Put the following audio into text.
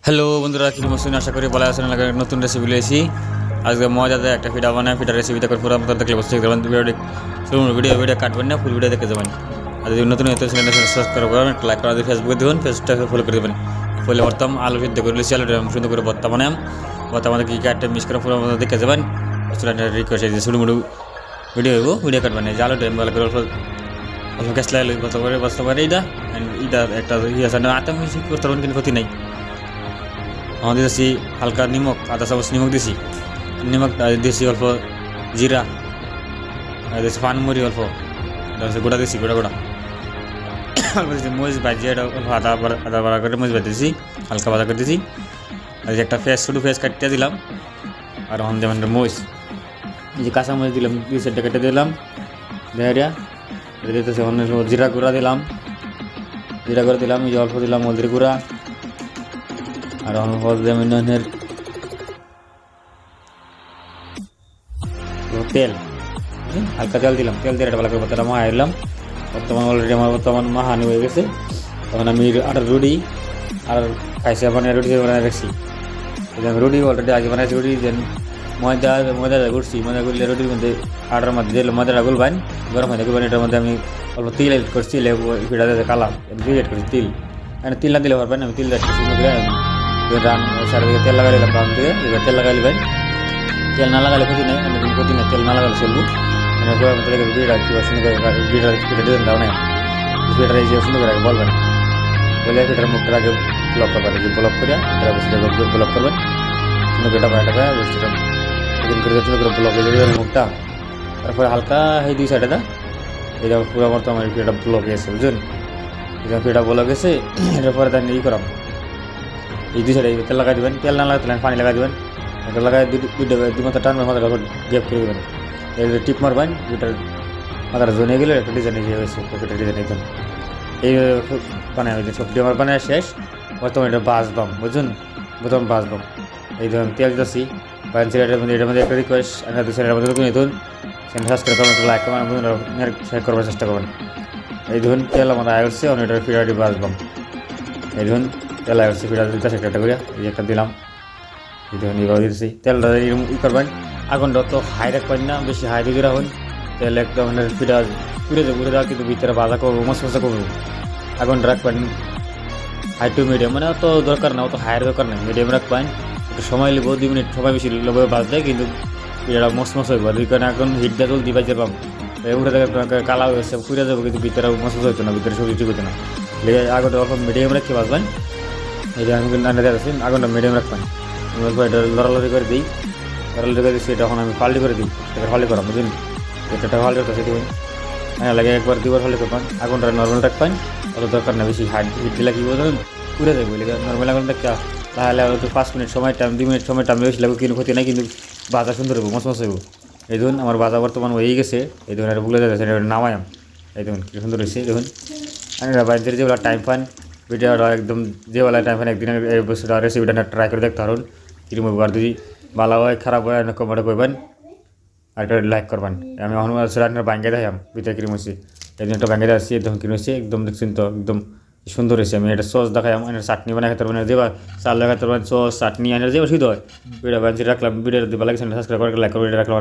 Hello বন্ধুরা, কি মসুন আশা করি ভালো আছেন। নতুন রেসিপি লিয়েছি আজকে মজাতে একটা ফিডা বানায়। ফিডার রেসিপিটা করে পুরো আপনার দেখলে বুঝতে পারবেন। ভিডিও কাটবেন না, ফুল ভিডিও দেখে যাবেন। আর যদি নতুন হয়তো চ্যানেলটা সাবস্ক্রাইব করবেন, লাইক করে ফেসবুকে দেখুন, পেজটাকে ফলো করে দেবেন। ফলে বর্তমান আলু সিদ্ধ করে লিয়েছি, আলুটা সুন্দর করে ভর্তা বানাম। ভর্তা আমাদের কী কাটতে মিস করে পুরো আপনার দেখে যাবেন। রিকোয়েস্ট যে ছোটো মোটো ভিডিও হইব, ভিডিও কাটবেন না জালো টাইম ভালো করে অল্প অল্প গ্যাস লাগে বস্তা করে এইটা একটা ইয়ে আছে না, আটা মিশি করতে পারবেন, কিন্তু ক্ষতি নেই। আমাদের দিয়েছি হালকা নিমক, আধা চামচ নিমক দিয়েছি, নিমক দিয়েছি অল্প জিরা, দিয়েছি পানমুড়ি অল্প, গোটা দিয়েছি গোটা গোটা অল্প দিয়েছি মরিচ ভাজিয়ে এটা অল্প আদা বাড়া করে মরিচ ভাজিয়েছি, হালকা ভাজা করে দিয়েছি। আর একটা ফেস ছোটো ফেস কাটতে দিলাম। আর এখন যেমন মরিচ, এই যে কাঁচা মরিচ দিলাম 2-4টা কেটে দিলাম। দেহারিয়া দিতেছে জিরা গুঁড়া দিলাম, জিরা গুঁড়া দিলাম, এই যে অল্প দিলাম হলদির গুঁড়া। আর অল্প যেমন তেল, হালকা তেল দিলাম, তেল দিয়ে এটা ভালো করে ভাতটা মাখা দিলাম। অলরেডি আমার মাহানি হয়ে গেছে। তখন আমি আটার রুটি আর খাইছে বানিয়ে রুটি বানিয়ে রাখছি। রুটি অলরেডি আগে বানাইছি, রুটি দেন ময়দা করছি, ময়দা করলে রুটির মধ্যে আটার মধ্যে দিলে ময়দাটা গুলবান, গরম ময়দা গুলবান। এটার মধ্যে আমি অল্প তিল এড করছি, পিঠা কালা তিল এড করছি। তিল না দিলে পারবেন, আমি তিল এড করছি। রান চারিদিকে তেল লাগাই দিলাম, রান দিয়ে এবার তেল লাগাই দিবেন। তেল না লাগালে ক্ষতি নেই, ক্ষতি নেই, তেল না লাগালে চলবো। বিড়া কি সুন্দর করে বিড়া পিঠা দিয়ে দাও না, পিঠার এই যে সুন্দর করে বলবেন, বলে পিঠার মুখটা আগে ব্লক করবেন, এই যে ব্লক করে ব্লক করবেন সুন্দর করে টাকা বসতে এদিন করে সুন্দর করে ব্লক হয়ে যাবে মুখটা। তারপরে হালকা এই দুই সাইডে দা এটা পুরো আমার তো আমার পিঠাটা ব্লক গেছে, বুঝলেন? পিঠা ব্লক গেছে। এরপরে তাই ই করাম, এই দুই সাইডে তেল লাগাই দেবেন, তেল না লাগাতে পানি লাগাই দেবেন, এটা লাগাই দুই মাথা টানবেন, মাথাটা গ্যাপ করে দেবেন, টিপ মারবেন, পিঠার মাথাটা জনে গেলে একটা ডিজাইন হয়ে গেছে, পিঠার ডিজাইন একদম এই বানায় হয়েছে। সবজি আমার বানায় শেষ, বর্তমানে এটা বাঁচবাম, বুঝুন? প্রথম বাঁচবাম এই ধরুন তেল দিচ্ছি এটার মধ্যে একটা রিকোয়েস্ট, আপনার চ্যানেলের মধ্যে নতুন নতুন চ্যানেল সাবস্ক্রাইব করবেন, লাইক করবেন, শেয়ার করবার চেষ্টা করবেন। এই ধরুন তেল আমার আয় করছে, আমি এটার ফিডাটি বাঁচবাম। এই ধরুন তেল আয় করছে, ফিডা দিতে একটা করে এই একটা দিলাম। এই ধরুন এইভাবে দিচ্ছি, তেলটা এরকম ই করবেন। আগুনটা তো হাই রাখবেন না, বেশি হাই দিয়ে রাখুন, তেল একদম ফিডা উড়ে যাওয়া, কিন্তু ভিতরে ভাজা করবো, মশলা করবো। আগুনটা রাখবেন হাই টু মিডিয়াম, মানে অত দরকার না, অত হাইয়ের দরকার নেই, মিডিয়াম রাখবেন। একটু সময় নেবো, 2 মিনিট সময় বেশি লোভে বাজলে কিন্তু এটা মসমস হইব। দুই কারণে এখন হিট দিয়ে জল দিবাই যেরকম উঠে থেকে কালা হয়েছে ফুটে যাবো, কিন্তু ভিতরে মসমস হইতো না, ভিতরে সবজি ঠিক হতো না। লেগে আগুনটা অল্প মিডিয়াম রেখে বাজবেন। এই যে আমি কিন্তু আন্ডা দিয়েছি, আগুনটা মিডিয়াম রাখবেন। এটা লড়ালড়ি করে দিই, লড়ালড়ি করে দিচ্ছি, এটা এখন আমি ফাল্টি করে দিই, এটা ফাল্টি করা বুঝুন, এটা ফাল্টি করতেছি দিবেন। হ্যাঁ লাগে 1-2 বার ফাল্টি করবেন। আগুনটা নর্মাল রাখবেন, অত দরকার না বেশি হিট দিলে কি বলবেন উড়ে যাবে। নর্মাল আগুনটা তাহলে হয়তো 5 মিনিট সময় টাইম, 2 মিনিট সময় টাইম বেশি লাগবে, কিন্তু ক্ষতি নাই, কিন্তু ভাজা সুন্দর হইব, মসমস হইব। এই ধরুন আমার ভাজা বর্তমান হয়ে গেছে। এই ধরুন এটা ভুলে যাচ্ছে, এটা নামায়াম। এই দেখুন কী সুন্দর হয়েছে দেখুন। বাইরে যেগুলো টাইম পান ভিডিওটা একদম যেবেলা টাইম পান একদিন এই বছরটা রেসিপিটা ট্রাই করে দেখতে পারুন কিরম হইব। আর যদি ভালো হয় খারাপ হয় কমেন্টে করবেন, আর একটা লাইক করবেন। আমি এখন রান্নার ভাঙ্গে দেখাম ভিতরে কিরম হয়েছে। এই দিন একটা ভাঙ্গে দেখাচ্ছি, একদম কিরম হয়েছে, একদম দেখছেন তো একদম সুন্দর হয়েছে। আমি এটা সস দেখাই, এনে চাটনি বানাই খেতে পারবেন, দেবা চাল দেখাতে পারবেন, সস চাটনি এনে যে ওষুধ হয় ভিডিও বানিয়ে রাখলাম। ভিডিও ভালো লাগছে সাবস্ক্রাইব করে লাইক করে রাখলাম।